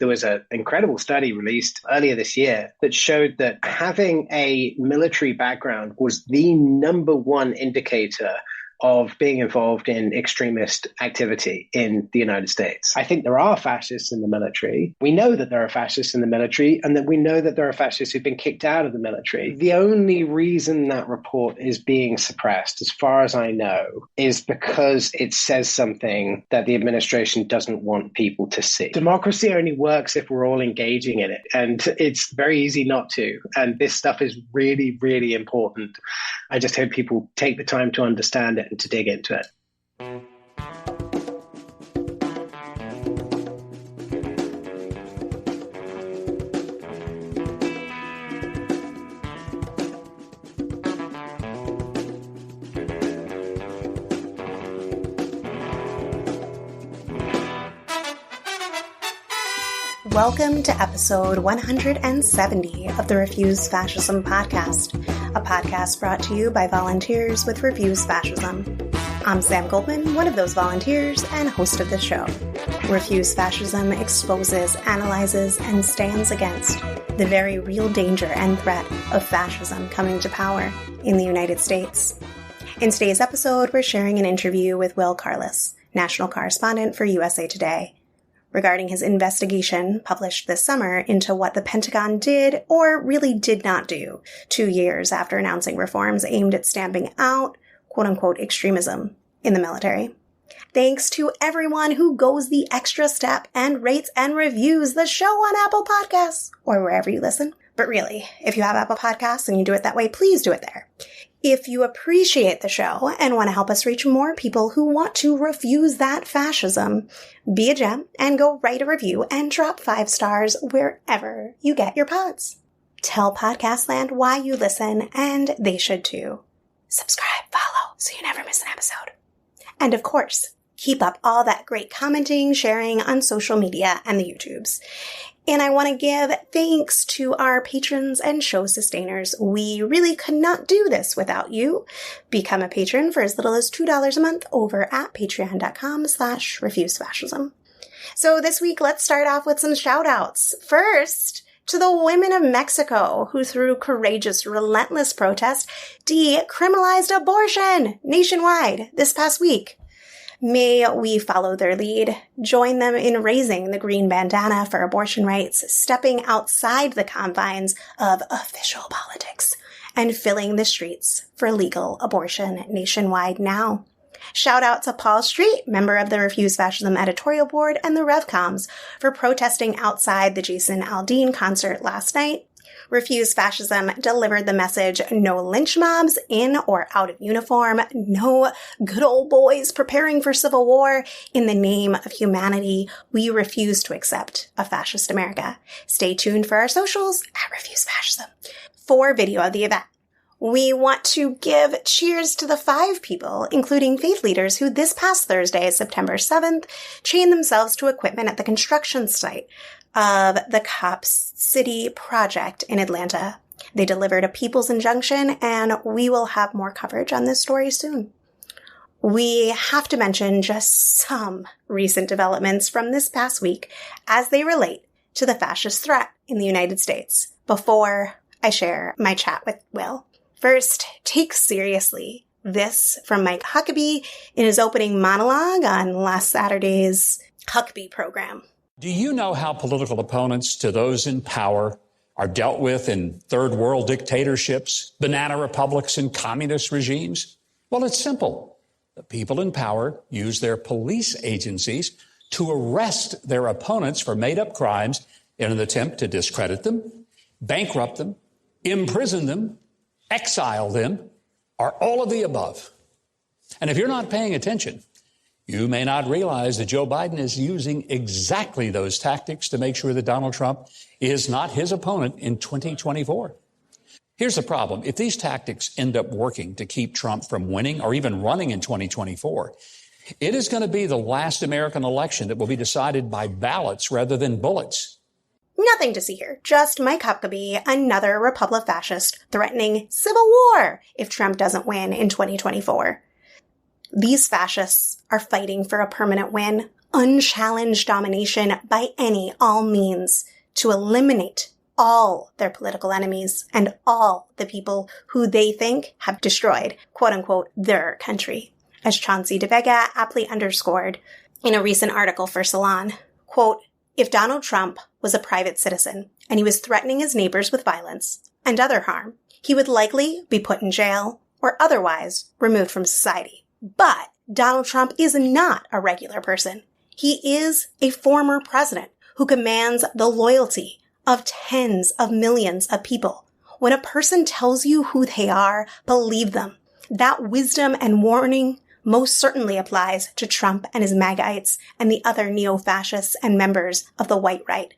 There was an incredible study released earlier this year that showed that having a military background was the number one indicator of being involved in extremist activity in the United States. I think there are fascists in the military. We know that there are fascists in the military, and that we know that there are fascists who've been kicked out of the military. The only reason that report is being suppressed, as far as I know, is because it says something that the administration doesn't want people to see. Democracy only works if we're all engaging in it, and it's very easy not to. And this stuff is really, really important. I just hope people take the time to understand it and to dig into it. Welcome to episode 170 of the Refuse Fascism podcast, a podcast brought to you by volunteers with Refuse Fascism. I'm Sam Goldman, one of those volunteers and host of the show. Refuse Fascism exposes, analyzes, and stands against the very real danger and threat of fascism coming to power in the United States. In today's episode, we're sharing an interview with Will Carless, national correspondent for USA Today, regarding his investigation published this summer into what the Pentagon did or really did not do 2 years after announcing reforms aimed at stamping out quote-unquote extremism in the military. Thanks to everyone who goes the extra step and rates and reviews the show on Apple Podcasts or wherever you listen. But really, if you have Apple Podcasts and you do it that way, please do it there. If you appreciate the show and want to help us reach more people who want to refuse that fascism, be a gem and go write a review and drop 5 stars wherever you get your pods. Tell Podcastland why you listen, and they should too. Subscribe, follow, so you never miss an episode. And of course, keep up all that great commenting, sharing on social media and the YouTubes. And I want to give thanks to our patrons and show sustainers. We really could not do this without you. Become a patron for as little as $2 a month over at patreon.com/refusefascism. So this week, let's start off with some shout outs. First, to the women of Mexico who through courageous, relentless protest decriminalized abortion nationwide this past week. May we follow their lead, join them in raising the green bandana for abortion rights, stepping outside the confines of official politics, and filling the streets for legal abortion nationwide now. Shout out to Paul Street, member of the Refuse Fascism editorial board, and the Revcoms for protesting outside the Jason Aldean concert last night. Refuse Fascism delivered the message, no lynch mobs in or out of uniform, no good old boys preparing for civil war. In the name of humanity, we refuse to accept a fascist America. Stay tuned for our socials at Refuse Fascism for video of the event. We want to give cheers to the 5 people, including faith leaders, who this past Thursday, September 7th, chained themselves to equipment at the construction site of the Cop City project in Atlanta. They delivered a people's injunction, and we will have more coverage on this story soon. We have to mention just some recent developments from this past week as they relate to the fascist threat in the United States before I share my chat with Will. First, take seriously this from Mike Huckabee in his opening monologue on last Saturday's Huckabee program. Do you know how political opponents to those in power are dealt with in third world dictatorships, banana republics, and communist regimes? Well, it's simple. The people in power use their police agencies to arrest their opponents for made-up crimes in an attempt to discredit them, bankrupt them, imprison them, exile them, or all of the above. And if you're not paying attention, you may not realize that Joe Biden is using exactly those tactics to make sure that Donald Trump is not his opponent in 2024. Here's the problem. If these tactics end up working to keep Trump from winning or even running in 2024, it is going to be the last American election that will be decided by ballots rather than bullets. Nothing to see here. Just Mike Huckabee, another Republican fascist, threatening civil war if Trump doesn't win in 2024. These fascists are fighting for a permanent win unchallenged domination by all means to eliminate all their political enemies and all the people who they think have destroyed, quote unquote, their country. As Chauncey de Vega aptly underscored in a recent article for Salon, quote, if Donald Trump was a private citizen and he was threatening his neighbors with violence and other harm, he would likely be put in jail or otherwise removed from society. But Donald Trump is not a regular person. He is a former president who commands the loyalty of tens of millions of people. When a person tells you who they are, believe them. That wisdom and warning most certainly applies to Trump and his MAGAites and the other neo-fascists and members of the white right.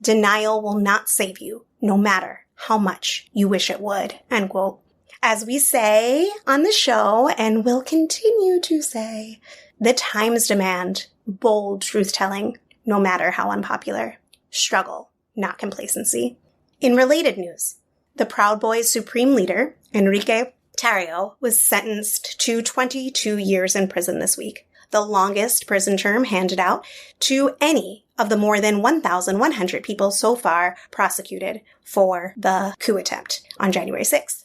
Denial will not save you, no matter how much you wish it would, end quote. As we say on the show, and will continue to say, the times demand bold truth-telling, no matter how unpopular. Struggle, not complacency. In related news, the Proud Boys' supreme leader, Enrique Tarrio, was sentenced to 22 years in prison this week, the longest prison term handed out to any of the more than 1,100 people so far prosecuted for the coup attempt on January 6th.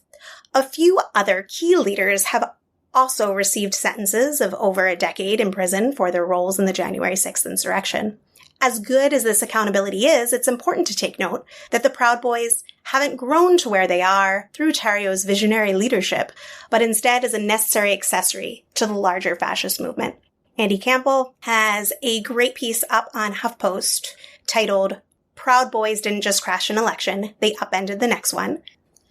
A few other key leaders have also received sentences of over a decade in prison for their roles in the January 6th insurrection. As good as this accountability is, it's important to take note that the Proud Boys haven't grown to where they are through Tarrio's visionary leadership, but instead as a necessary accessory to the larger fascist movement. Andy Campbell has a great piece up on HuffPost titled, Proud Boys Didn't Just Crash an Election, They Upended the Next One.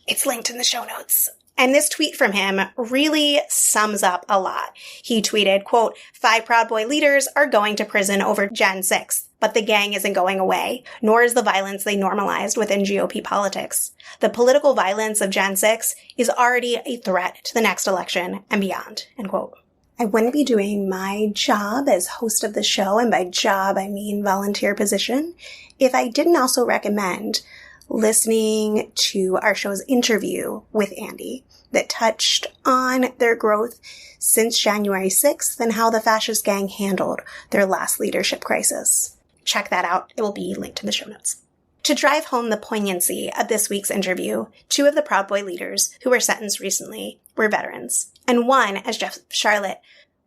It's linked in the show notes. And this tweet from him really sums up a lot. He tweeted, quote, 5 Proud Boy leaders are going to prison over Jan 6th, but the gang isn't going away, nor is the violence they normalized within GOP politics. The political violence of Jan 6 is already a threat to the next election and beyond, end quote. I wouldn't be doing my job as host of the show, and by job I mean volunteer position, if I didn't also recommend listening to our show's interview with Andy that touched on their growth since January 6th and how the fascist gang handled their last leadership crisis. Check that out. It will be linked in the show notes. To drive home the poignancy of this week's interview, 2 of the Proud Boy leaders who were sentenced recently were veterans, and one, as Jeff Charlotte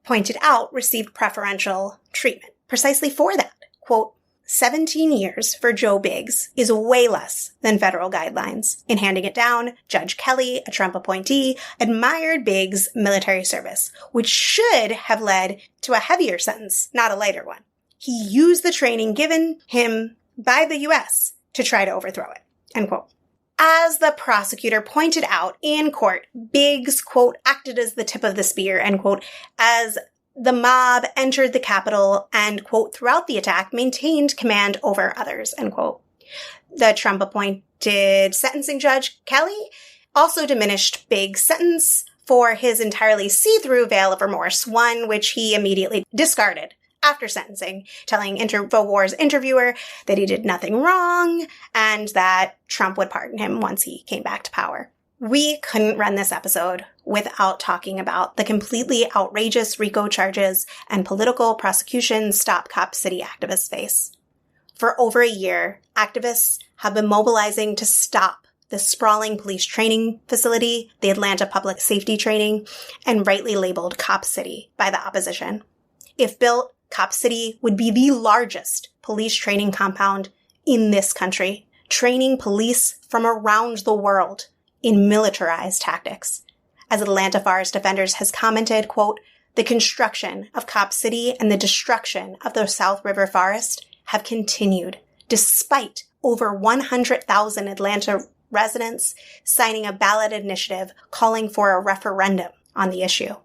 pointed out, received preferential treatment precisely for that. Quote, 17 years for Joe Biggs is way less than federal guidelines. In handing it down, Judge Kelly, a Trump appointee, admired Biggs' military service, which should have led to a heavier sentence, not a lighter one. He used the training given him by the U.S. to try to overthrow it, end quote. As the prosecutor pointed out in court, Biggs, quote, acted as the tip of the spear, end quote, as the mob entered the Capitol and, quote, throughout the attack, maintained command over others, end quote. The Trump-appointed sentencing judge, Kelly, also diminished Biggs' sentence for his entirely see-through veil of remorse, one which he immediately discarded after sentencing, telling InfoWars interviewer that he did nothing wrong and that Trump would pardon him once he came back to power. We couldn't run this episode without talking about the completely outrageous RICO charges and political prosecution Stop Cop City activists face. For over a year, activists have been mobilizing to stop the sprawling police training facility, the Atlanta Public Safety Training, and rightly labeled Cop City by the opposition. If built, Cop City would be the largest police training compound in this country, training police from around the world in militarized tactics. As Atlanta Forest Defenders has commented, quote, the construction of Cop City and the destruction of the South River Forest have continued, despite over 100,000 Atlanta residents signing a ballot initiative calling for a referendum on the issue.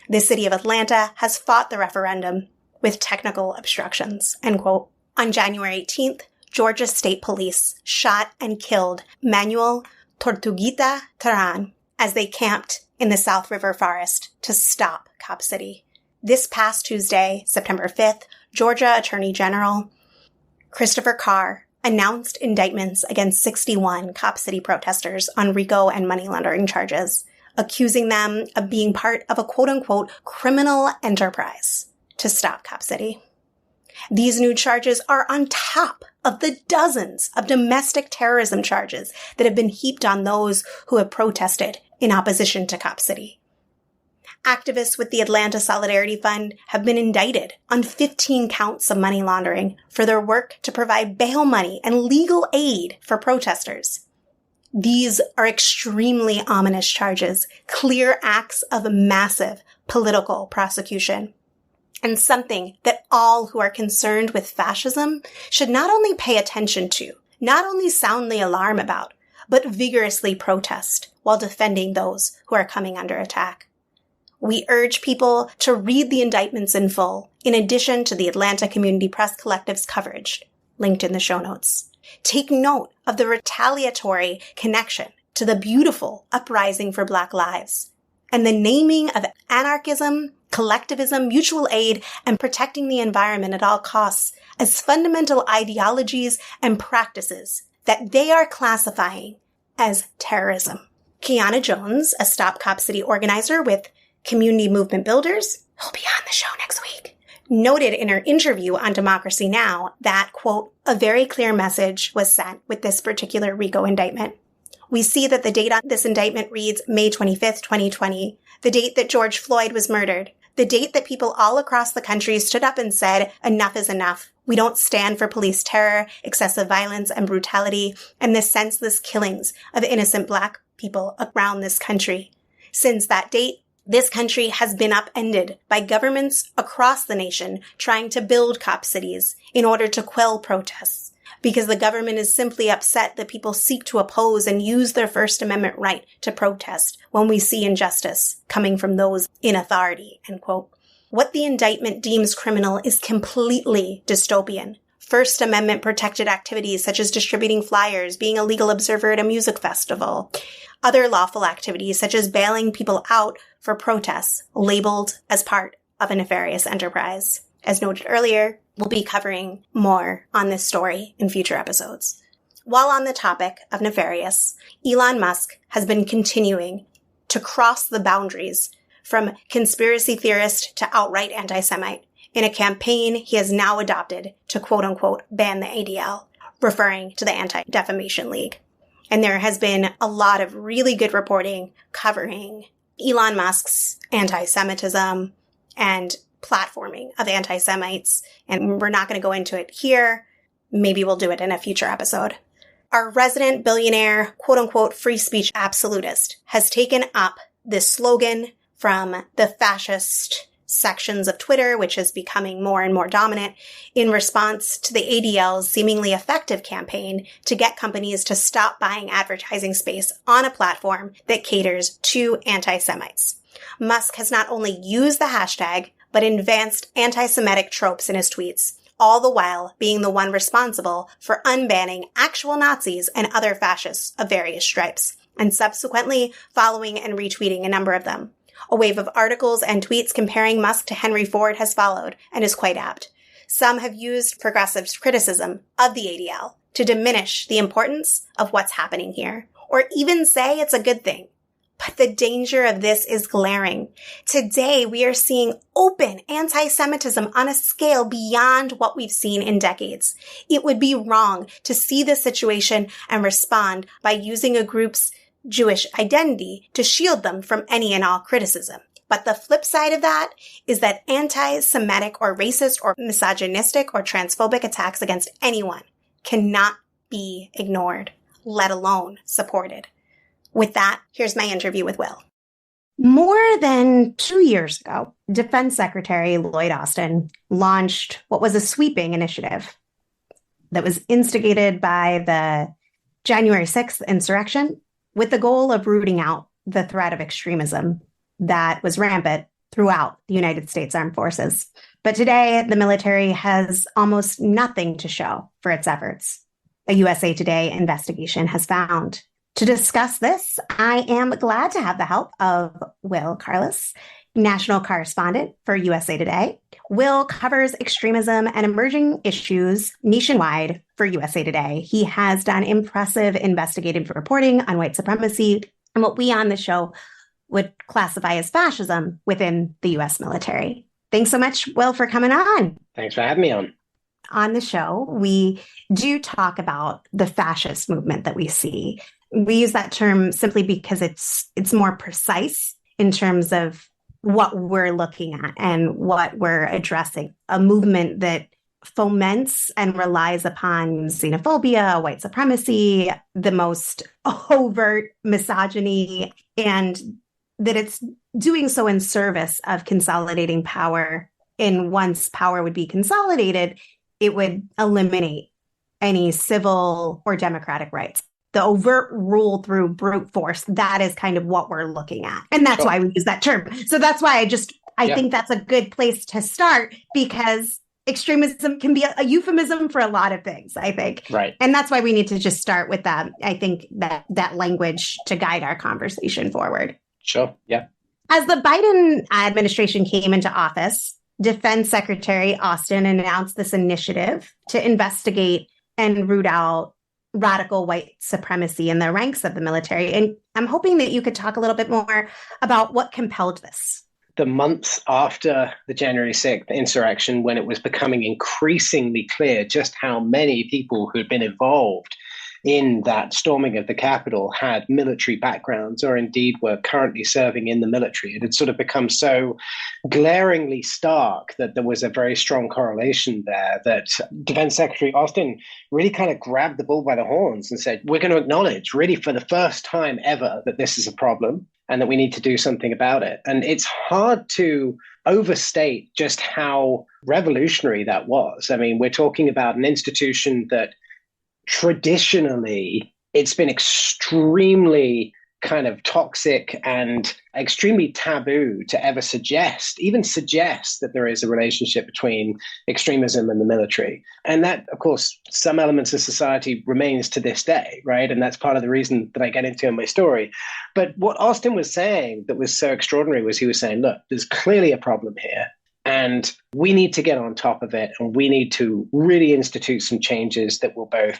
The city of Atlanta has fought the referendum with technical obstructions, end quote. On January 18th, Georgia State Police shot and killed Manuel Tortuguita Terán as they camped in the South River Forest to stop Cop City. This past Tuesday, September 5th, Georgia Attorney General Christopher Carr announced indictments against 61 Cop City protesters on RICO and money laundering charges, accusing them of being part of a quote-unquote criminal enterprise to stop Cop City. These new charges are on top of the dozens of domestic terrorism charges that have been heaped on those who have protested in opposition to Cop City. Activists with the Atlanta Solidarity Fund have been indicted on 15 counts of money laundering for their work to provide bail money and legal aid for protesters. These are extremely ominous charges, clear acts of massive political prosecution, and something that all who are concerned with fascism should not only pay attention to, not only sound the alarm about, but vigorously protest while defending those who are coming under attack. We urge people to read the indictments in full, in addition to the Atlanta Community Press Collective's coverage, linked in the show notes. Take note of the retaliatory connection to the beautiful uprising for Black lives and the naming of anarchism, collectivism, mutual aid, and protecting the environment at all costs as fundamental ideologies and practices that they are classifying as terrorism. Kiana Jones, a Stop Cop City organizer with Community Movement Builders, who'll be on the show next week, noted in her interview on Democracy Now! That, quote, a very clear message was sent with this particular RICO indictment. We see that the date on this indictment reads May 25th, 2020, the date that George Floyd was murdered, the date that people all across the country stood up and said, enough is enough. We don't stand for police terror, excessive violence, and brutality, and the senseless killings of innocent Black people around this country. Since that date, this country has been upended by governments across the nation trying to build cop cities in order to quell protests, because the government is simply upset that people seek to oppose and use their First Amendment right to protest when we see injustice coming from those in authority, end quote. What the indictment deems criminal is completely dystopian. First Amendment protected activities such as distributing flyers, being a legal observer at a music festival, other lawful activities such as bailing people out for protests labeled as part of a nefarious enterprise. As noted earlier, we'll be covering more on this story in future episodes. While on the topic of nefarious, Elon Musk has been continuing to cross the boundaries from conspiracy theorist to outright anti-Semite in a campaign he has now adopted to quote-unquote ban the ADL, referring to the Anti-Defamation League. And there has been a lot of really good reporting covering Elon Musk's anti-Semitism and platforming of anti-Semites, and we're not going to go into it here. Maybe we'll do it in a future episode. Our resident billionaire, quote-unquote free speech absolutist, has taken up this slogan from the fascist sections of Twitter, which is becoming more and more dominant, in response to the ADL's seemingly effective campaign to get companies to stop buying advertising space on a platform that caters to anti-Semites. Musk has not only used the hashtag, but advanced anti-Semitic tropes in his tweets, all the while being the one responsible for unbanning actual Nazis and other fascists of various stripes, and subsequently following and retweeting a number of them. A wave of articles and tweets comparing Musk to Henry Ford has followed and is quite apt. Some have used progressives' criticism of the ADL to diminish the importance of what's happening here, or even say it's a good thing. But the danger of this is glaring. Today, we are seeing open anti-Semitism on a scale beyond what we've seen in decades. It would be wrong to see this situation and respond by using a group's Jewish identity to shield them from any and all criticism. But the flip side of that is that anti-Semitic or racist or misogynistic or transphobic attacks against anyone cannot be ignored, let alone supported. With that, here's my interview with Will. More than 2 years ago, Defense Secretary Lloyd Austin launched what was a sweeping initiative that was instigated by the January 6th insurrection with the goal of rooting out the threat of extremism that was rampant throughout the United States Armed Forces. But today, the military has almost nothing to show for its efforts, a USA Today investigation has found. To discuss this, I am glad to have the help of Will Carless, national correspondent for USA Today. Will covers extremism and emerging issues nationwide for USA Today. He has done impressive investigative reporting on white supremacy and what we on the show would classify as fascism within the U.S. military. Thanks so much, Will, for coming on. Thanks for having me on. on the show, we do talk about the fascist movement that we see. We use that term simply because it's more precise in terms of what we're looking at and what we're addressing. A movement that foments and relies upon xenophobia, white supremacy, the most overt misogyny, and that it's doing so in service of consolidating power. And once power would be consolidated, it would eliminate any civil or democratic rights. The overt rule through brute force, that is kind of what we're looking at. And that's why we use that term. So that's why I think that's a good place to start, because extremism can be a euphemism for a lot of things, I think. Right. And that's why we need to just start with that. I think that language to guide our conversation forward. Sure. Yeah. As the Biden administration came into office, Defense Secretary Austin announced this initiative to investigate and root out radical white supremacy in the ranks of the military. And I'm hoping that you could talk a little bit more about what compelled this. The months after the January 6th insurrection, when it was becoming increasingly clear just how many people who had been involved in that storming of the Capitol had military backgrounds or indeed were currently serving in the military. It had sort of become so glaringly stark that there was a very strong correlation there that Defense Secretary Austin really kind of grabbed the bull by the horns and said, we're going to acknowledge really for the first time ever that this is a problem and that we need to do something about it. And it's hard to overstate just how revolutionary that was. I mean, we're talking about an institution that traditionally, it's been extremely kind of toxic and extremely taboo to ever even suggest that there is a relationship between extremism and the military. And that, of course, some elements of society remains to this day, right? And that's part of the reason that I get into in my story. But what Austin was saying that was so extraordinary was he was saying, look, there's clearly a problem here. And we need to get on top of it, and we need to really institute some changes that will both,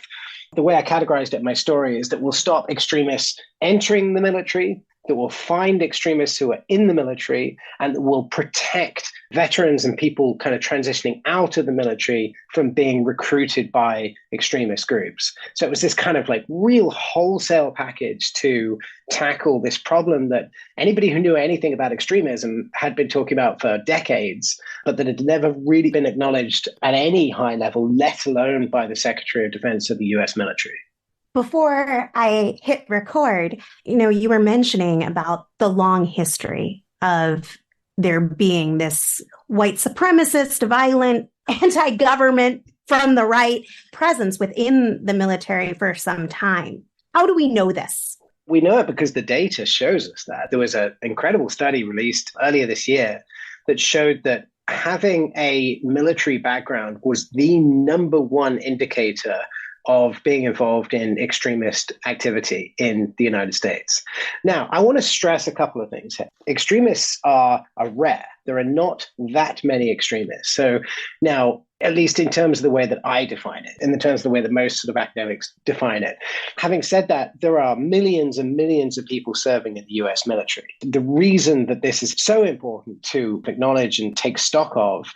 the way I categorized it in my story is that will stop extremists entering the military, that will find extremists who are in the military, and that will protect veterans and people kind of transitioning out of the military from being recruited by extremist groups. So it was this kind of like real wholesale package to tackle this problem that anybody who knew anything about extremism had been talking about for decades, but that had never really been acknowledged at any high level, let alone by the Secretary of Defense of the US military. Before I hit record, you were mentioning about the long history of there being this white supremacist, violent, anti-government from the right presence within the military for some time. How do we know this? We know it because the data shows us that. There was an incredible study released earlier this year that showed that having a military background was the number one indicator of being involved in extremist activity in the United States. Now, I want to stress a couple of things here. Extremists are rare. There are not that many extremists. So now, at least in terms of the way that I define it, in the terms of the way that most sort of academics define it. Having said that, there are millions and millions of people serving in the US military. The reason that this is so important to acknowledge and take stock of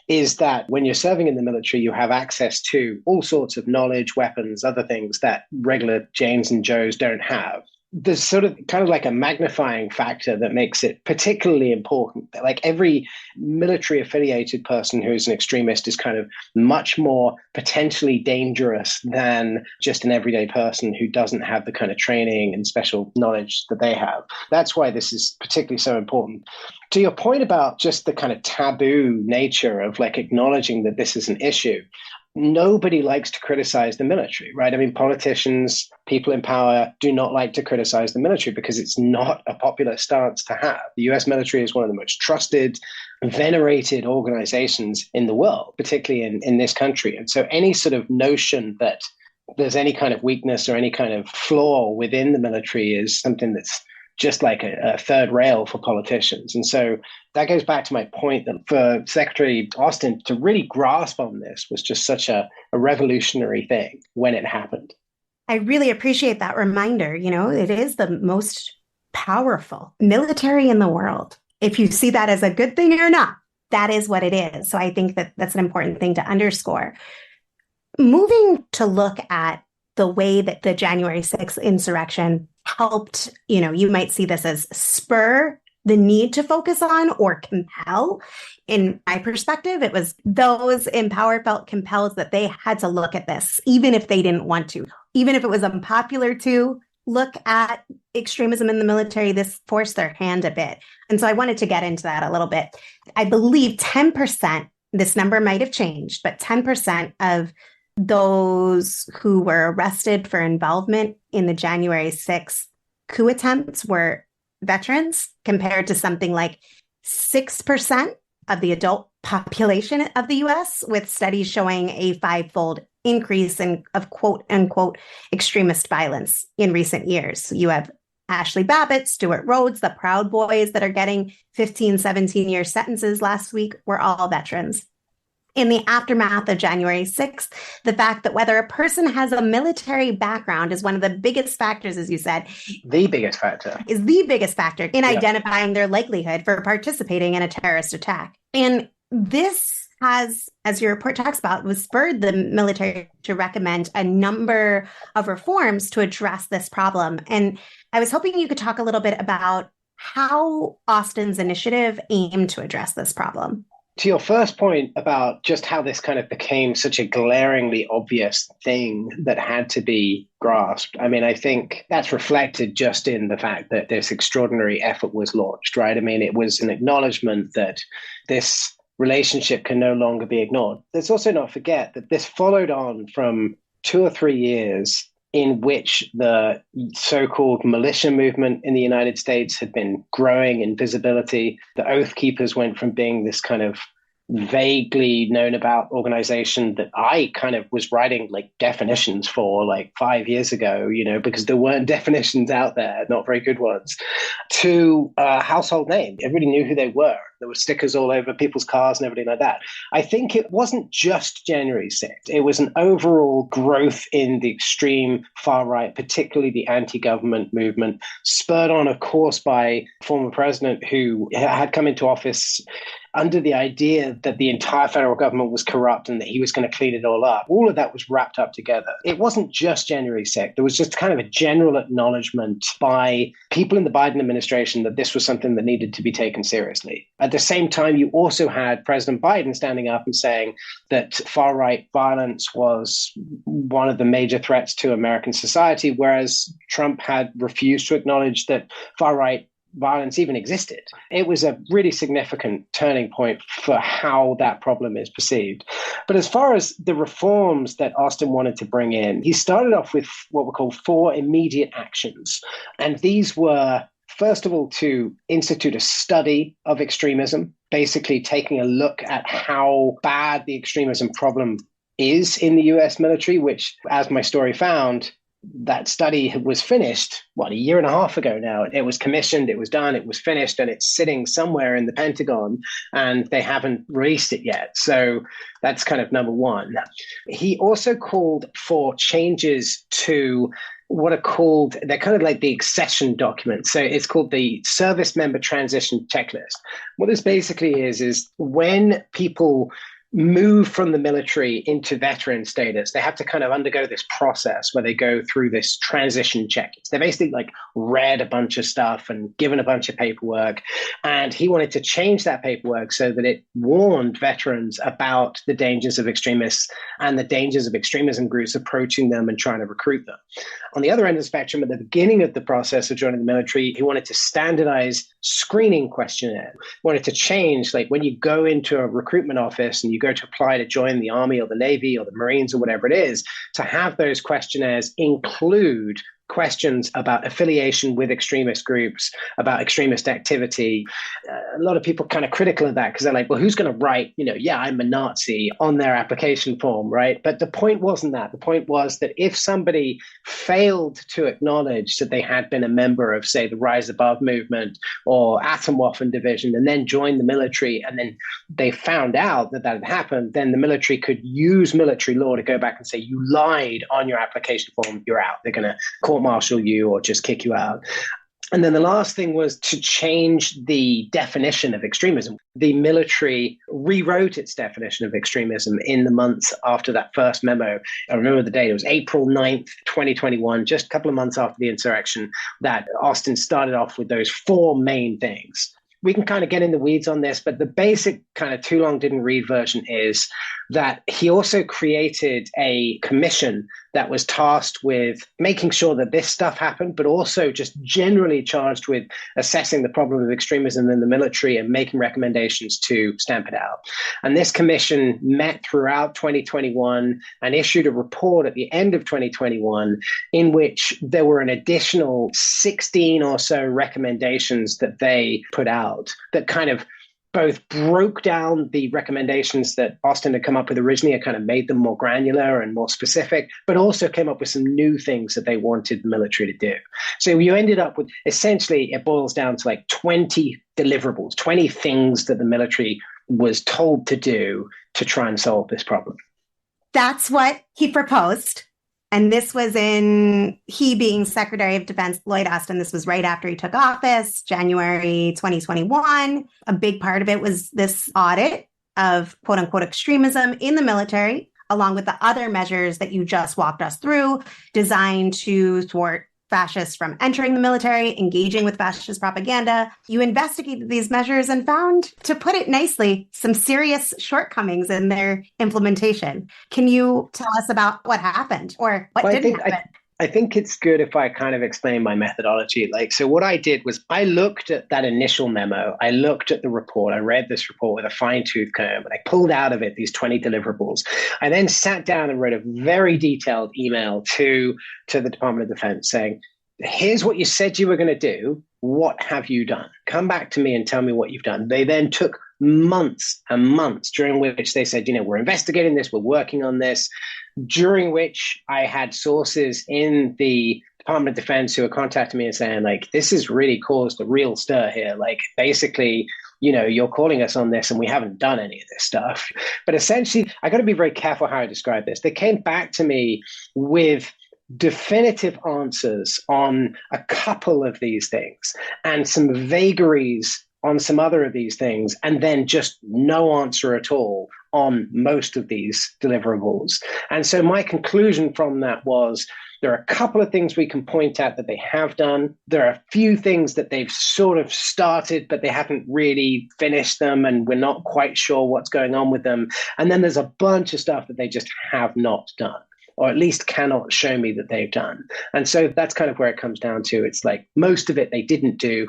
is that when you're serving in the military, you have access to all sorts of knowledge, weapons, other things that regular Janes and Joes don't have. There's sort of kind of like a magnifying factor that makes it particularly important. Like every military affiliated person who's an extremist is kind of much more potentially dangerous than just an everyday person who doesn't have the kind of training and special knowledge that they have. That's why this is particularly so important. To your point about just the kind of taboo nature of like acknowledging that this is an issue, nobody likes to criticize the military, right? I mean, politicians, people in power do not like to criticize the military because it's not a popular stance to have. The US military is one of the most trusted, venerated organizations in the world, particularly in this country. And so any sort of notion that there's any kind of weakness or any kind of flaw within the military is something that's just like a third rail for politicians. And so that goes back to my point that for Secretary Austin to really grasp on this was just such a revolutionary thing when it happened. I really appreciate that reminder. It is the most powerful military in the world. If you see that as a good thing or not, that is what it is. So I think that that's an important thing to underscore. Moving to look at the way that the January 6th insurrection helped, you might see this as spur the need to focus on or compel. In my perspective, it was those in power felt compelled that they had to look at this, even if they didn't want to, even if it was unpopular to look at extremism in the military. This forced their hand a bit. And so I wanted to get into that a little bit. I believe 10%, this number might have changed, but 10% of those who were arrested for involvement in the January 6th coup attempts were veterans, compared to something like 6% of the adult population of the US, with studies showing a 5-fold increase of quote unquote extremist violence in recent years. You have Ashley Babbitt, Stuart Rhodes, the Proud Boys that are getting 15, 17-year sentences last week were all veterans. In the aftermath of January 6th, the fact that whether a person has a military background is one of the biggest factors, as you said. The biggest factor. Is the biggest factor in identifying their likelihood for participating in a terrorist attack. And this has, as your report talks about, was spurred the military to recommend a number of reforms to address this problem. And I was hoping you could talk a little bit about how Austin's initiative aimed to address this problem. To your first point about just how this kind of became such a glaringly obvious thing that had to be grasped, I mean, I think that's reflected just in the fact that this extraordinary effort was launched, right? I mean, it was an acknowledgement that this relationship can no longer be ignored. Let's also not forget that this followed on from 2 or 3 years in which the so-called militia movement in the United States had been growing in visibility. The Oath Keepers went from being this kind of vaguely known about organization that I kind of was writing like definitions for like 5 years ago, because there weren't definitions out there, not very good ones, to a household name. Everybody knew who they were. There were stickers all over people's cars and everything like that. I think it wasn't just January 6th. It was an overall growth in the extreme far right, particularly the anti-government movement, spurred on, of course, by a former president who had come into office under the idea that the entire federal government was corrupt and that he was going to clean it all up. All of that was wrapped up together. It wasn't just January 6th. There was just kind of a general acknowledgement by people in the Biden administration that this was something that needed to be taken seriously. At the same time, you also had President Biden standing up and saying that far-right violence was one of the major threats to American society, whereas Trump had refused to acknowledge that far-right violence even existed. It was a really significant turning point for how that problem is perceived. But as far as the reforms that Austin wanted to bring in, he started off with what were called 4 immediate actions. And these were, first of all, to institute a study of extremism, basically taking a look at how bad the extremism problem is in the US military, which, as my story found, that study was finished, a year and a half ago now. It was commissioned, it was done, it was finished, and it's sitting somewhere in the Pentagon, and they haven't released it yet. So that's kind of number one. He also called for changes to what are called, they're kind of like the accession documents. So it's called the Service Member Transition Checklist. What this basically is when people move from the military into veteran status, they have to kind of undergo this process where they go through this transition checklist. They basically like read a bunch of stuff and given a bunch of paperwork. And he wanted to change that paperwork so that it warned veterans about the dangers of extremists and the dangers of extremism groups approaching them and trying to recruit them. On the other end of the spectrum, at the beginning of the process of joining the military, he wanted to standardize screening questionnaire. He wanted to change, like when you go into a recruitment office and you go to apply to join the Army or the Navy or the Marines or whatever it is, to have those questionnaires include questions about affiliation with extremist groups, about extremist activity. A lot of people kind of critical of that because they're like, well, who's going to write, I'm a Nazi on their application form, right? But the point wasn't that. The point was that if somebody failed to acknowledge that they had been a member of, say, the Rise Above movement or Atomwaffen division and then joined the military, and then they found out that that had happened, then the military could use military law to go back and say, you lied on your application form, you're out. They're going to court-martial you or just kick you out. And then the last thing was to change the definition of extremism. The military rewrote its definition of extremism in the months after that first memo. I remember the date, it was April 9th, 2021, just a couple of months after the insurrection, that Austin started off with those four main things. We can kind of get in the weeds on this, but the basic kind of too long didn't read version is that he also created a commission that was tasked with making sure that this stuff happened, but also just generally charged with assessing the problem of extremism in the military and making recommendations to stamp it out. And this commission met throughout 2021 and issued a report at the end of 2021 in which there were an additional 16 or so recommendations that they put out that kind of both broke down the recommendations that Austin had come up with originally and kind of made them more granular and more specific, but also came up with some new things that they wanted the military to do. So you ended up with, essentially, it boils down to like 20 deliverables, 20 things that the military was told to do to try and solve this problem. That's what he proposed. And this was he being Secretary of Defense, Lloyd Austin. This was right after he took office, January 2021. A big part of it was this audit of quote unquote extremism in the military, along with the other measures that you just walked us through, designed to thwart fascists from entering the military, engaging with fascist propaganda. You investigated these measures and found, to put it nicely, some serious shortcomings in their implementation. Can you tell us about what happened or what didn't happen? I think it's good if I kind of explain my methodology. So what I did was I looked at that initial memo. I looked at the report. I read this report with a fine-tooth comb, and I pulled out of it these 20 deliverables. I then sat down and wrote a very detailed email to the Department of Defense saying, here's what you said you were going to do. What have you done? Come back to me and tell me what you've done. They then took months and months during which they said, we're investigating this, we're working on this, during which I had sources in the Department of Defense who were contacting me and saying, this has really caused a real stir here. Basically, you're calling us on this and we haven't done any of this stuff. But essentially, I got to be very careful how I describe this. They came back to me with definitive answers on a couple of these things and some vagaries on some other of these things, and then just no answer at all on most of these deliverables. And so my conclusion from that was there are a couple of things we can point at that they have done. There are a few things that they've sort of started, but they haven't really finished them, and we're not quite sure what's going on with them. And then there's a bunch of stuff that they just have not done, or at least cannot show me that they've done. And so that's kind of where it comes down to. It's like most of it they didn't do,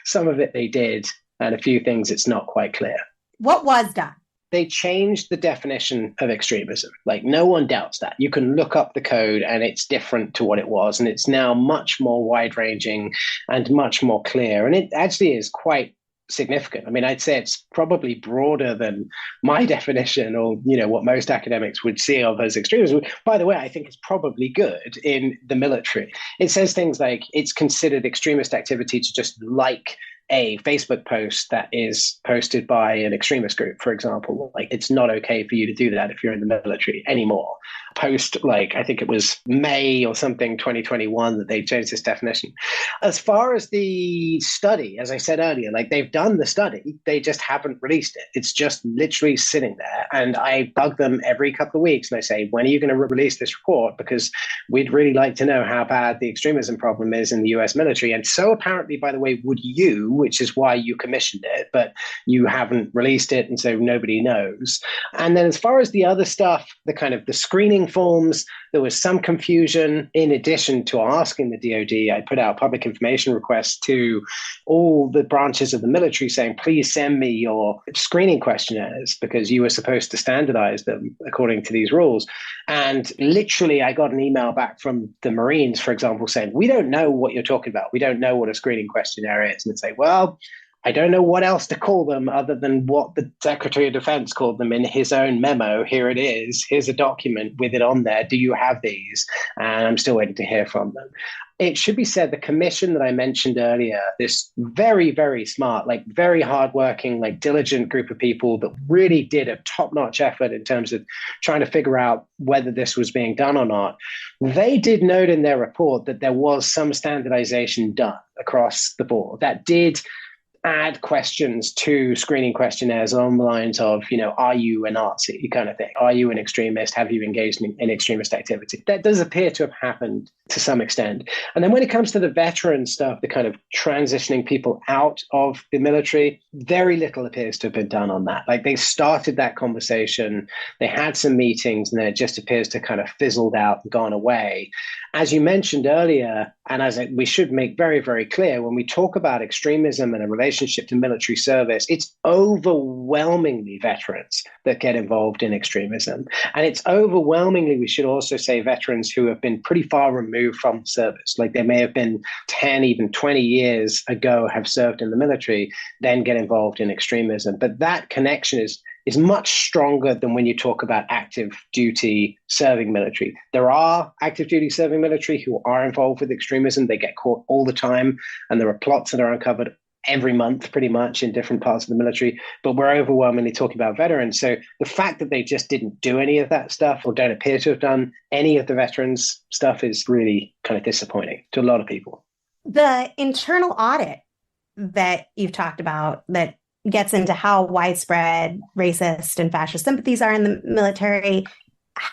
some of it they did, and a few things it's not quite clear. What was done? They changed the definition of extremism. No one doubts that. You can look up the code and it's different to what it was. And it's now much more wide-ranging and much more clear. And it actually is quite significant. I'd say it's probably broader than my definition or, what most academics would see of as extremism. By the way, I think it's probably good in the military. It says things like it's considered extremist activity to just like a Facebook post that is posted by an extremist group, for example. It's not okay for you to do that if you're in the military anymore. Post, I think it was May or something, 2021, that they changed this definition. As far as the study, as I said earlier, they've done the study, they just haven't released it. It's just literally sitting there. And I bug them every couple of weeks and I say, when are you going to release this report? Because we'd really like to know how bad the extremism problem is in the US military. And so apparently, by the way, would you, which is why you commissioned it, but you haven't released it, and so nobody knows. And then as far as the other stuff, the screening forms, there was some confusion. In addition to asking the DoD, I put out public information requests to all the branches of the military saying, please send me your screening questionnaires because you were supposed to standardize them according to these rules. And literally, I got an email back from the Marines, for example, saying, we don't know what you're talking about. We don't know what a screening questionnaire is. And it's like, well, I don't know what else to call them other than what the Secretary of Defense called them in his own memo. Here it is. Here's a document with it on there. Do you have these? And I'm still waiting to hear from them. It should be said, the commission that I mentioned earlier, this very, very smart, like very hardworking, like diligent group of people that really did a top-notch effort in terms of trying to figure out whether this was being done or not. They did note in their report that there was some standardization done across the board that did add questions to screening questionnaires along the lines of, are you a Nazi kind of thing? Are you an extremist? Have you engaged in extremist activity? That does appear to have happened to some extent. And then when it comes to the veteran stuff, the kind of transitioning people out of the military, very little appears to have been done on that. Like they started that conversation, they had some meetings, and then it just appears to kind of fizzled out and gone away. As you mentioned earlier, and we should make very, very clear, when we talk about extremism and a relationship to military service, it's overwhelmingly veterans that get involved in extremism. And it's overwhelmingly, we should also say, veterans who have been pretty far removed from service. Like they may have been 10, even 20 years ago, have served in the military, then get involved in extremism. But that connection is much stronger than when you talk about active duty serving military. There are active duty serving military who are involved with extremism. They get caught all the time, and there are plots that are uncovered every month pretty much in different parts of the military, but we're overwhelmingly talking about veterans. So the fact that they just didn't do any of that stuff or don't appear to have done any of the veterans stuff is really kind of disappointing to a lot of people. The internal audit that you've talked about that gets into how widespread racist and fascist sympathies are in the military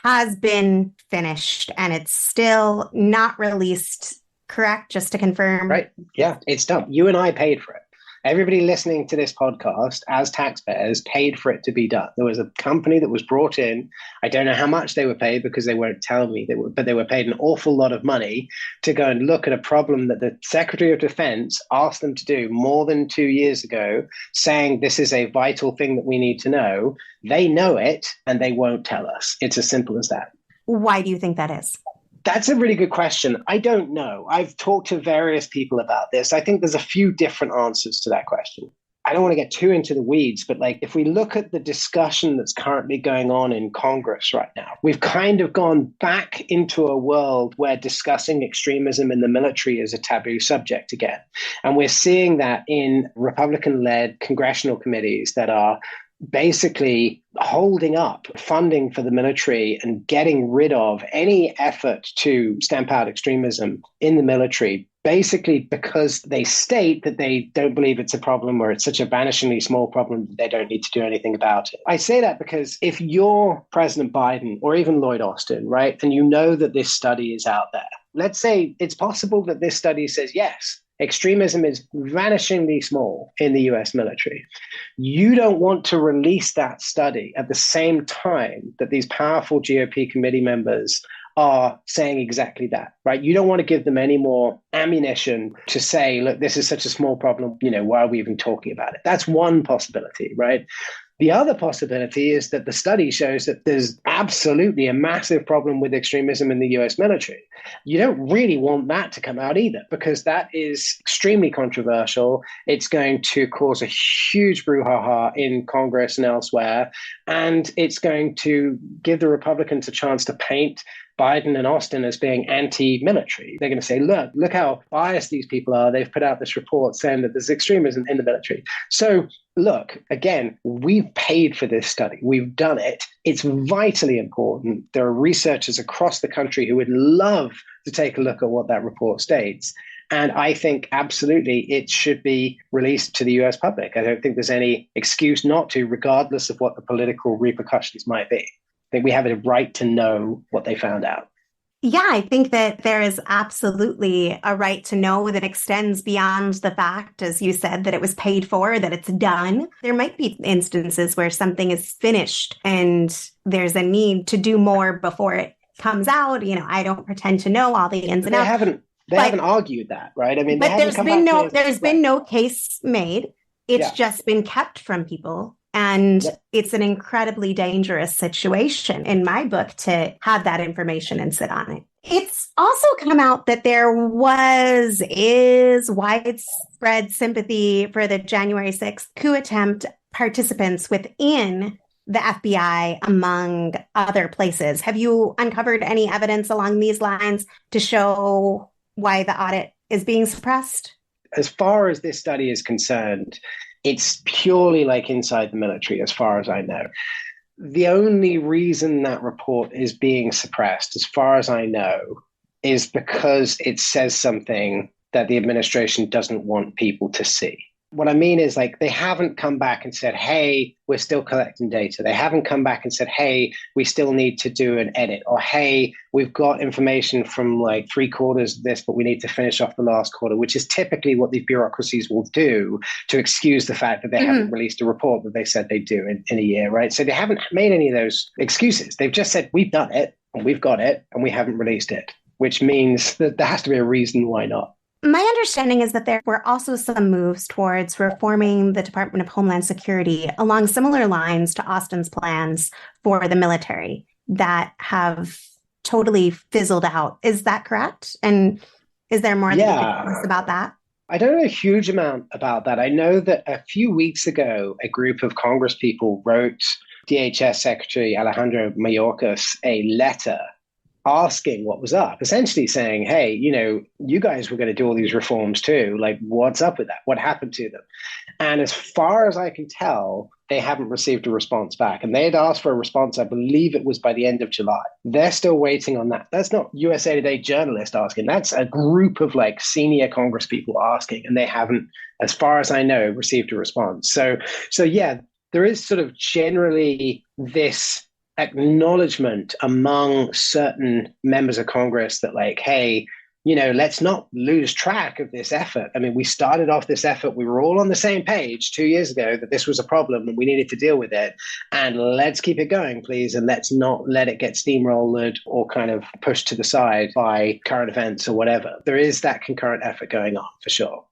has been finished, and it's still not released, correct? Just to confirm. Right. Yeah, it's done. You and I paid for it. Everybody listening to this podcast as taxpayers paid for it to be done. There was a company that was brought in. I don't know how much they were paid because they won't tell me, but they were paid an awful lot of money to go and look at a problem that the Secretary of Defense asked them to do more than 2 years ago, saying this is a vital thing that we need to know. They know it and they won't tell us. It's as simple as that. Why do you think that is? That's a really good question. I don't know. I've talked to various people about this. I think there's a few different answers to that question. I don't want to get too into the weeds, but like if we look at the discussion that's currently going on in Congress right now, we've kind of gone back into a world where discussing extremism in the military is a taboo subject again. And we're seeing that in Republican-led congressional committees that are basically holding up funding for the military and getting rid of any effort to stamp out extremism in the military, basically because they state that they don't believe it's a problem or it's such a vanishingly small problem that they don't need to do anything about it. I say that because if you're President Biden or even Lloyd Austin, right, and you know that this study is out there, let's say it's possible that this study says, yes, extremism is vanishingly small in the US military. You don't want to release that study at the same time that these powerful GOP committee members are saying exactly that, right? You don't want to give them any more ammunition to say, look, this is such a small problem, why are we even talking about it? That's one possibility, right? The other possibility is that the study shows that there's absolutely a massive problem with extremism in the US military. You don't really want that to come out either, because that is extremely controversial. It's going to cause a huge brouhaha in Congress and elsewhere, and it's going to give the Republicans a chance to paint Biden and Austin as being anti-military. They're going to say, look how biased these people are. They've put out this report saying that there's extremism in the military. So look, again, we've paid for this study. We've done it. It's vitally important. There are researchers across the country who would love to take a look at what that report states. And I think absolutely it should be released to the US public. I don't think there's any excuse not to, regardless of what the political repercussions might be. I think we have a right to know what they found out. Yeah, I think that there is absolutely a right to know that extends beyond the fact, as you said, that it was paid for, that it's done. There might be instances where something is finished and there's a need to do more before it comes out. I don't pretend to know all the ins and outs. They haven't argued that, right? I mean, but there's been no case made. It's just been kept from people. And Yep. it's an incredibly dangerous situation in my book to have that information and sit on it. It's also come out that there is widespread sympathy for the January 6th coup attempt participants within the FBI, among other places. Have you uncovered any evidence along these lines to show why the audit is being suppressed? As far as this study is concerned, it's purely like inside the military, as far as I know. The only reason that report is being suppressed, as far as I know, is because it says something that the administration doesn't want people to see. What I mean is, like, they haven't come back and said, hey, we're still collecting data. They haven't come back and said, hey, we still need to do an edit, or hey, we've got information from like 3/4 of this, but we need to finish off the last quarter, which is typically what these bureaucracies will do to excuse the fact that they haven't released a report that they said they do in a year, right? So they haven't made any of those excuses. They've just said, we've done it and we've got it and we haven't released it, which means that there has to be a reason why not. My understanding is that there were also some moves towards reforming the Department of Homeland Security along similar lines to Austin's plans for the military that have totally fizzled out. Is that correct? And is there more that you can tell us about that? I don't know a huge amount about that. I know that a few weeks ago, a group of Congress people wrote DHS Secretary Alejandro Mayorkas a letter asking what was up, essentially saying, hey, you guys were going to do all these reforms too. Like, what's up with that? What happened to them? And as far as I can tell, they haven't received a response back. And they had asked for a response, I believe it was by the end of July. They're still waiting on that. That's not USA Today journalist asking. That's a group of like senior Congress people asking. And they haven't, as far as I know, received a response. So yeah, there is sort of generally this acknowledgement among certain members of Congress that, like, hey, let's not lose track of this effort. I mean, we started off this effort. We were all on the same page 2 years ago that this was a problem and we needed to deal with it. And let's keep it going, please. And let's not let it get steamrolled or kind of pushed to the side by current events or whatever. There is that concurrent effort going on for sure.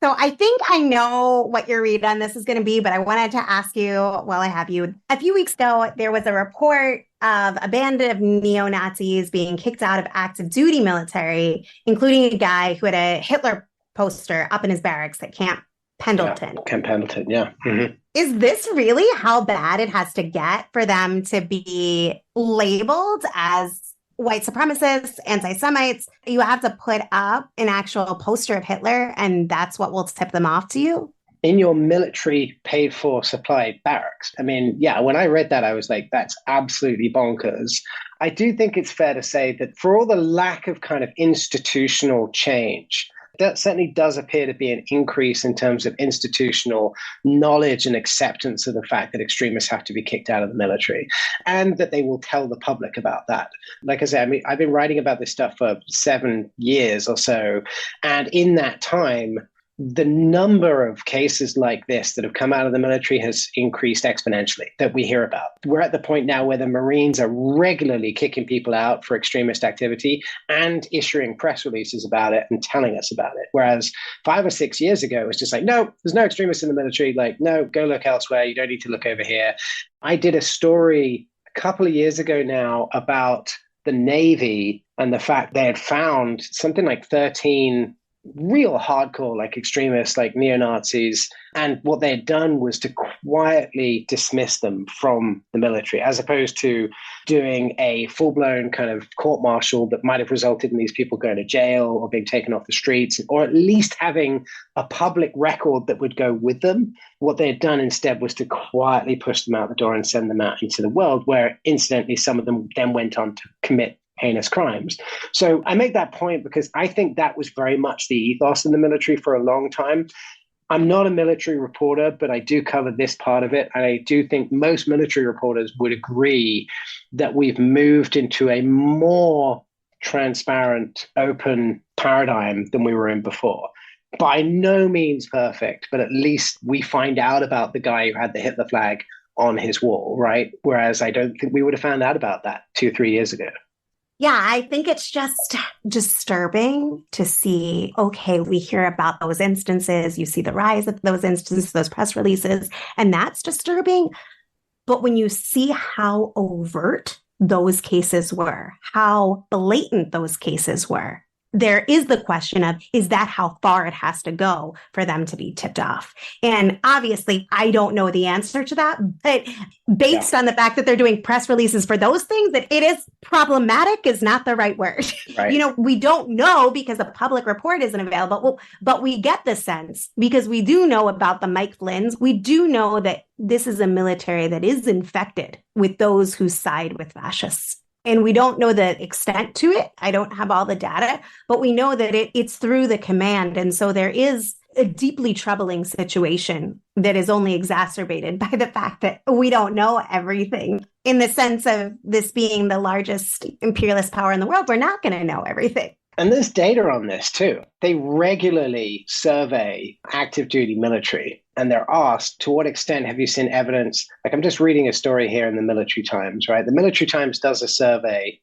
So I think I know what your read on this is going to be, but I wanted to ask you while I have you. A few weeks ago, there was a report of a band of neo-Nazis being kicked out of active duty military, including a guy who had a Hitler poster up in his barracks at Camp Pendleton. Yeah, Camp Pendleton, yeah. Mm-hmm. Is this really how bad it has to get for them to be labeled as white supremacists, anti-Semites? You have to put up an actual poster of Hitler, and that's what will tip them off to you? In your military paid for supplied barracks. I mean, yeah, when I read that, I was like, that's absolutely bonkers. I do think it's fair to say that for all the lack of kind of institutional change, that certainly does appear to be an increase in terms of institutional knowledge and acceptance of the fact that extremists have to be kicked out of the military and that they will tell the public about that. Like I said, I mean, I've been writing about this stuff for 7 years or so. And in that time, the number of cases like this that have come out of the military has increased exponentially that we hear about. We're at the point now where the Marines are regularly kicking people out for extremist activity and issuing press releases about it and telling us about it. Whereas 5 or 6 years ago, it was just like, no, there's no extremists in the military. Like, no, go look elsewhere. You don't need to look over here. I did a story a couple of years ago now about the Navy and the fact they had found something like 13 real hardcore, like extremists, like neo-Nazis. And what they had done was to quietly dismiss them from the military, as opposed to doing a full-blown kind of court-martial that might have resulted in these people going to jail or being taken off the streets, or at least having a public record that would go with them. What they had done instead was to quietly push them out the door and send them out into the world, where incidentally, some of them then went on to commit heinous crimes. So I make that point because I think that was very much the ethos in the military for a long time. I'm not a military reporter, but I do cover this part of it. And I do think most military reporters would agree that we've moved into a more transparent, open paradigm than we were in before. By no means perfect, but at least we find out about the guy who had the Hitler flag on his wall, right? Whereas I don't think we would have found out about that 2-3 years ago. Yeah, I think it's just disturbing to see, okay, we hear about those instances, you see the rise of those instances, those press releases, and that's disturbing. But when you see how overt those cases were, how blatant those cases were, there is the question of, is that how far it has to go for them to be tipped off? And obviously, I don't know the answer to that, but based on the fact that they're doing press releases for those things, that it is problematic is not the right word. Right. We don't know because a public report isn't available, but we get the sense because we do know about the Mike Flynn's. We do know that this is a military that is infected with those who side with fascists. And we don't know the extent to it. I don't have all the data, but we know that it's through the command. And so there is a deeply troubling situation that is only exacerbated by the fact that we don't know everything. In the sense of this being the largest imperialist power in the world, we're not going to know everything. And there's data on this too. They regularly survey active duty military and they're asked, to what extent have you seen evidence? Like, I'm just reading a story here in the Military Times, right? The Military Times does a survey,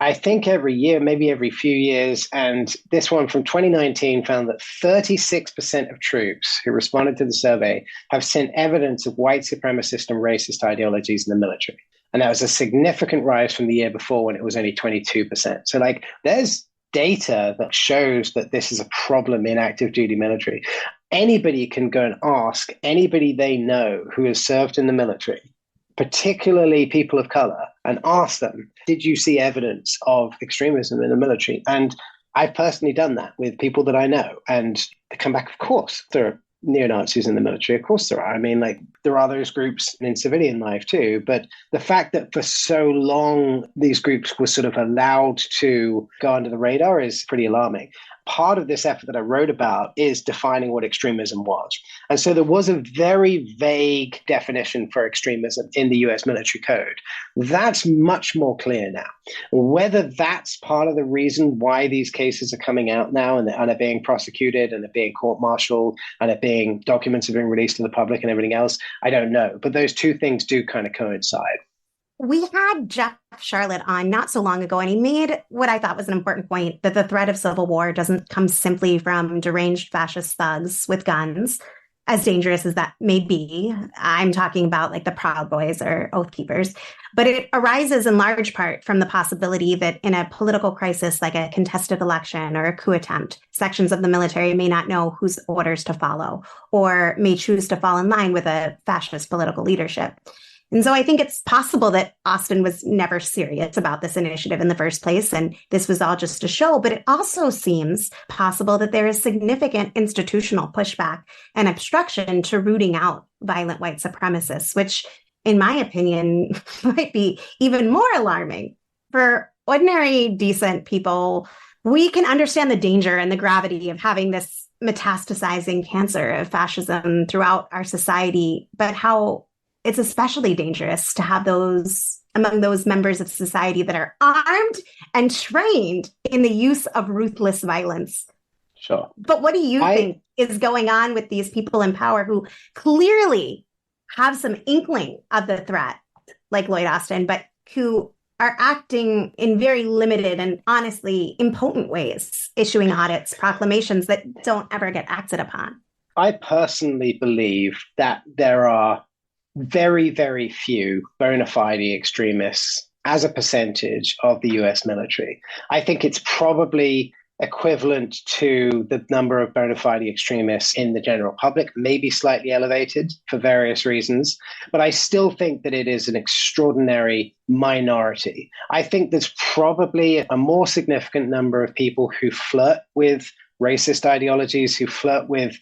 I think every year, maybe every few years. And this one from 2019 found that 36% of troops who responded to the survey have seen evidence of white supremacist and racist ideologies in the military. And that was a significant rise from the year before when it was only 22%. So like, there's data that shows that this is a problem in active duty military. Anybody can go and ask anybody they know who has served in the military, particularly people of color, and ask them, did you see evidence of extremism in the military? And I've personally done that with people that I know. And they come back, of course, there are neo-Nazis in the military. Of course there are. I mean, like, there are those groups in civilian life too. But the fact that for so long these groups were sort of allowed to go under the radar is pretty alarming. Part of this effort that I wrote about is defining what extremism was. And so there was a very vague definition for extremism in the US military code. That's much more clear now. Whether that's part of the reason why these cases are coming out now and are being prosecuted and are being court-martialed and documents are being released to the public and everything else, I don't know. But those two things do kind of coincide. We had Jeff Charlotte on not so long ago, and he made what I thought was an important point, that the threat of civil war doesn't come simply from deranged fascist thugs with guns, as dangerous as that may be. I'm talking about like the Proud Boys or Oath Keepers, but it arises in large part from the possibility that in a political crisis like a contested election or a coup attempt, sections of the military may not know whose orders to follow or may choose to fall in line with a fascist political leadership. And so I think it's possible that Austin was never serious about this initiative in the first place, and this was all just a show. But it also seems possible that there is significant institutional pushback and obstruction to rooting out violent white supremacists, which, in my opinion, might be even more alarming. For ordinary, decent people, we can understand the danger and the gravity of having this metastasizing cancer of fascism throughout our society, but how it's especially dangerous to have those among those members of society that are armed and trained in the use of ruthless violence. Sure. But what do you think is going on with these people in power who clearly have some inkling of the threat, like Lloyd Austin, but who are acting in very limited and honestly impotent ways, issuing audits, proclamations that don't ever get acted upon? I personally believe that there are very, very few bona fide extremists as a percentage of the US military. I think it's probably equivalent to the number of bona fide extremists in the general public, maybe slightly elevated for various reasons. But I still think that it is an extraordinary minority. I think there's probably a more significant number of people who flirt with racist ideologies, who flirt with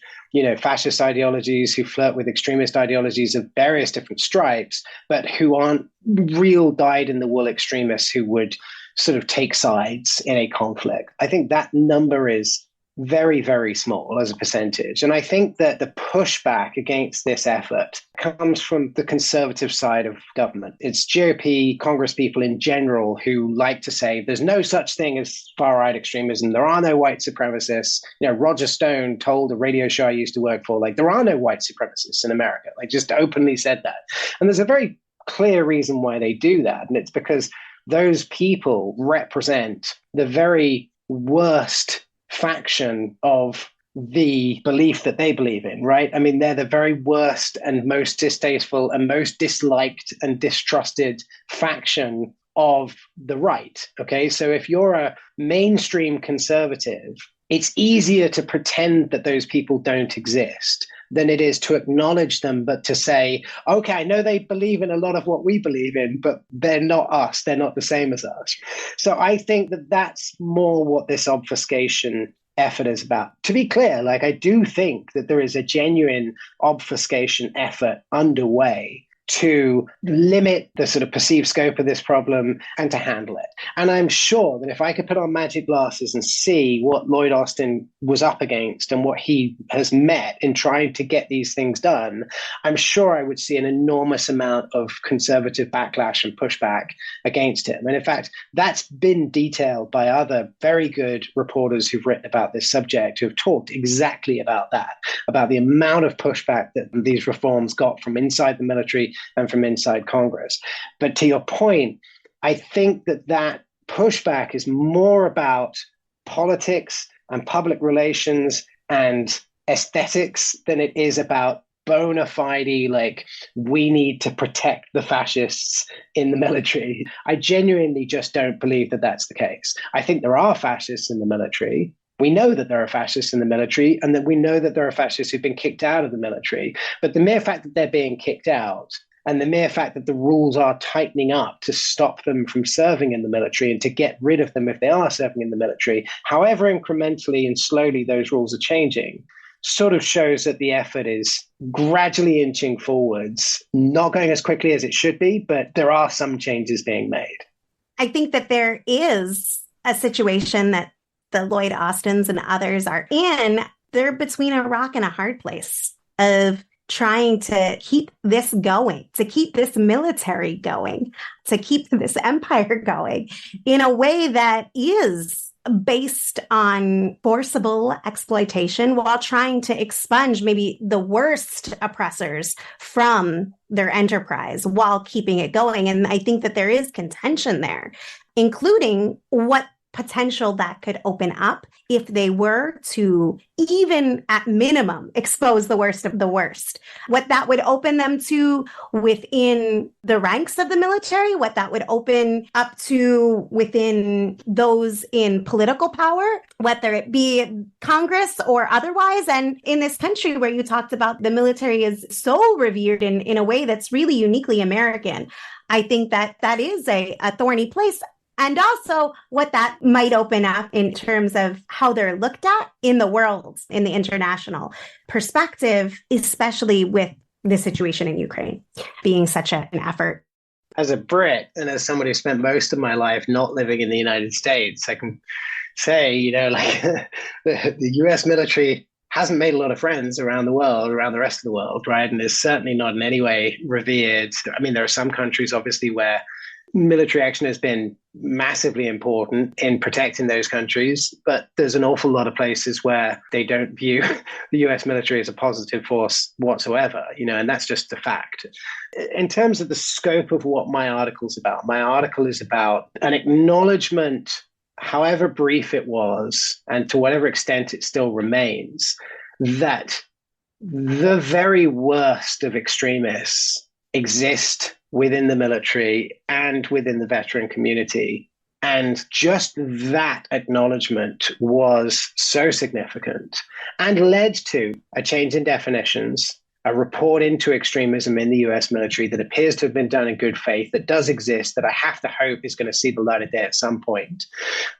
fascist ideologies, who flirt with extremist ideologies of various different stripes, but who aren't real dyed-in-the-wool extremists who would sort of take sides in a conflict. I think that number is very, very small as a percentage. And I think that the pushback against this effort comes from the conservative side of government. It's GOP Congress people in general who like to say there's no such thing as far-right extremism. There are no white supremacists. Roger Stone told a radio show I used to work for, there are no white supremacists in America. Just openly said that. And there's a very clear reason why they do that. And it's because those people represent the very worst faction of the belief that they believe in, right? I mean, they're the very worst and most distasteful and most disliked and distrusted faction of the right. Okay, so if you're a mainstream conservative, it's easier to pretend that those people don't exist than it is to acknowledge them, but to say, okay, I know they believe in a lot of what we believe in, but they're not us. They're not the same as us. So I think that that's more what this obfuscation effort is about. To be clear, like, I do think that there is a genuine obfuscation effort underway to limit the sort of perceived scope of this problem and to handle it. And I'm sure that if I could put on magic glasses and see what Lloyd Austin was up against and what he has met in trying to get these things done, I'm sure I would see an enormous amount of conservative backlash and pushback against him. And in fact, that's been detailed by other very good reporters who've written about this subject, who have talked exactly about that, about the amount of pushback that these reforms got from inside the military and from inside Congress. But to your point, I think that that pushback is more about politics and public relations and aesthetics than it is about bona fide, like, we need to protect the fascists in the military. I genuinely just don't believe that that's the case. I think there are fascists in the military. We know that there are fascists in the military, and that we know that there are fascists who've been kicked out of the military. But the mere fact that they're being kicked out, and the mere fact that the rules are tightening up to stop them from serving in the military and to get rid of them if they are serving in the military, however incrementally and slowly those rules are changing, sort of shows that the effort is gradually inching forwards, not going as quickly as it should be, but there are some changes being made. I think that there is a situation that the Lloyd Austins and others are in. They're between a rock and a hard place of trying to keep this going, to keep this military going, to keep this empire going in a way that is based on forcible exploitation, while trying to expunge maybe the worst oppressors from their enterprise while keeping it going. And I think that there is contention there, including what potential that could open up if they were to, even at minimum, expose the worst of the worst. What that would open them to within the ranks of the military, what that would open up to within those in political power, whether it be Congress or otherwise. And in this country where you talked about the military is so revered in a way that's really uniquely American, I think that that is a thorny place. And also what that might open up in terms of how they're looked at in the world, in the international perspective, especially with the situation in Ukraine being such an effort. As a Brit and as somebody who spent most of my life not living in the United States, I can say, like the US military hasn't made a lot of friends around the world, around the rest of the world, right? And is certainly not in any way revered. I mean, there are some countries, obviously, where military action has been massively important in protecting those countries, but there's an awful lot of places where they don't view the US military as a positive force whatsoever, and that's just a fact. In terms of the scope of what my article is about an acknowledgement, however brief it was, and to whatever extent it still remains, that the very worst of extremists exist within the military and within the veteran community. And just that acknowledgement was so significant and led to a change in definitions, a report into extremism in the US military that appears to have been done in good faith, that does exist, that I have to hope is going to see the light of day at some point,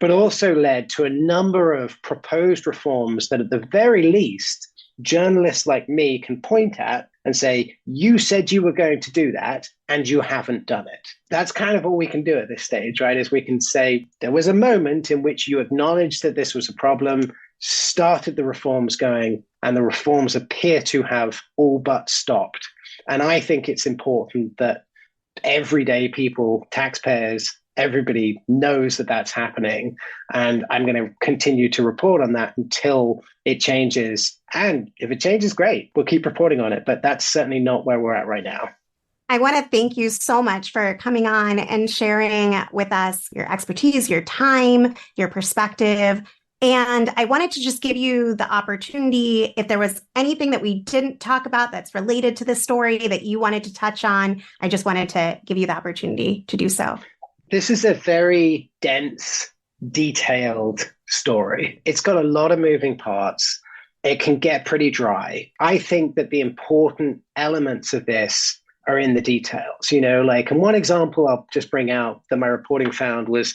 but also led to a number of proposed reforms that at the very least, journalists like me can point at and say, you said you were going to do that and you haven't done it. That's kind of all we can do at this stage, right? Is we can say there was a moment in which you acknowledged that this was a problem, started the reforms going, and the reforms appear to have all but stopped. And I think it's important that everyday people, taxpayers, everybody knows that that's happening. And I'm going to continue to report on that until it changes. And if it changes, great, we'll keep reporting on it. But that's certainly not where we're at right now. I want to thank you so much for coming on and sharing with us your expertise, your time, your perspective. And I wanted to just give you the opportunity, if there was anything that we didn't talk about that's related to this story that you wanted to touch on, I just wanted to give you the opportunity to do so. This is a very dense, detailed story. It's got a lot of moving parts. It can get pretty dry. I think that the important elements of this are in the details, and one example I'll just bring out that my reporting found was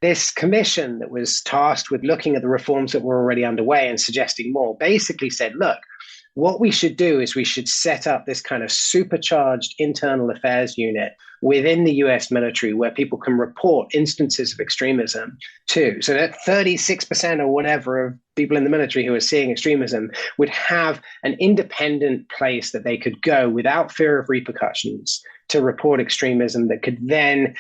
this commission that was tasked with looking at the reforms that were already underway and suggesting more, basically said, look, what we should do is we should set up this kind of supercharged internal affairs unit within the US military where people can report instances of extremism too. So that 36% or whatever of people in the military who are seeing extremism would have an independent place that they could go without fear of repercussions to report extremism that could then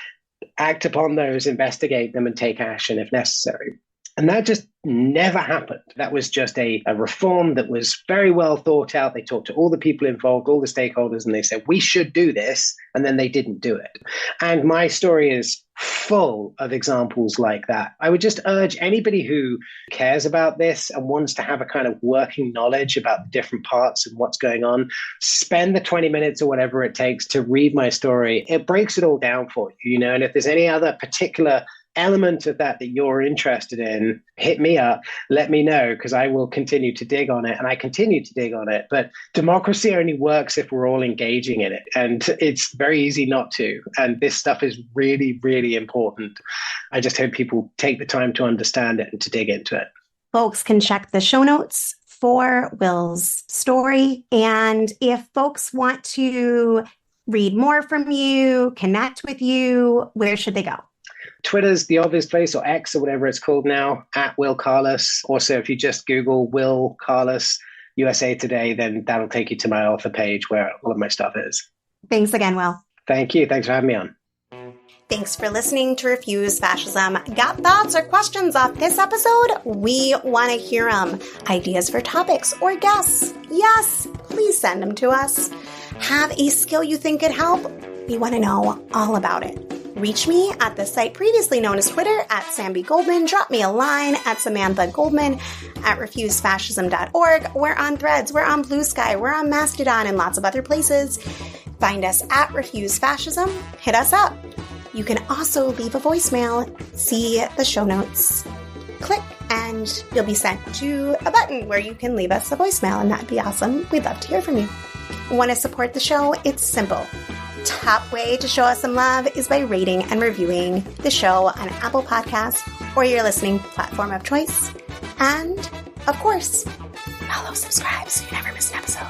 act upon those, investigate them, and take action if necessary. And that just never happened. That was just a reform that was very well thought out. They talked to all the people involved, all the stakeholders, and they said, we should do this. And then they didn't do it. And my story is full of examples like that. I would just urge anybody who cares about this and wants to have a kind of working knowledge about the different parts and what's going on, spend the 20 minutes or whatever it takes to read my story. It breaks it all down for you, and if there's any other particular element of that you're interested in, hit me up, let me know, because I will continue to dig on it, and I continue to dig on it. But democracy only works if we're all engaging in it, and it's very easy not to. And this stuff is really, really important. I just hope people take the time to understand it and to dig into it. Folks can check the show notes for Will's story. And if folks want to read more from you, connect with you, where should they go? Twitter's the obvious place, or X or whatever it's called now, at Will Carless. Also, if you just Google Will Carless USA Today, then that'll take you to my author page where all of my stuff is. Thanks again, Will. Thank you. Thanks for having me on. Thanks for listening to Refuse Fascism. Got thoughts or questions off this episode? We want to hear them. Ideas for topics or guests? Yes, please send them to us. Have a skill you think could help? We want to know all about it. Reach me at the site previously known as Twitter at samanthagoldman. Drop me a line at samanthagoldman at refusefascism.org. We're on Threads, we're on Blue Sky, we're on Mastodon, and lots of other places. Find us at Refuse Fascism. Hit us up. You can also leave a voicemail. See the show notes. Click and you'll be sent to a button where you can leave us a voicemail, and that'd be awesome. We'd love to hear from you. Want to support the show? It's simple. Top way to show us some love is by rating and reviewing the show on Apple Podcasts or your listening platform of choice. And, of course, follow, subscribe so you never miss an episode.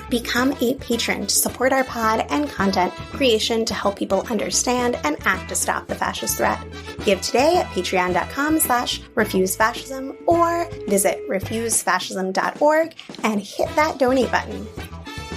Become a patron to support our pod and content creation to help people understand and act to stop the fascist threat. Give today at patreon.com/refusefascism or visit refusefascism.org and hit that donate button.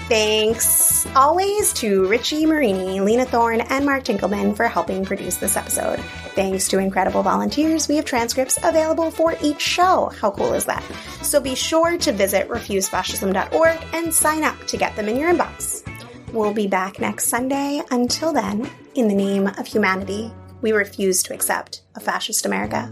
Thanks always to Richie Marini, Lena Thorne, and Mark Tinkelman for helping produce this episode. Thanks to incredible volunteers, we have transcripts available for each show. How cool is that? So be sure to visit refusefascism.org and sign up to get them in your inbox. We'll be back next Sunday. Until then, in the name of humanity, we refuse to accept a fascist America.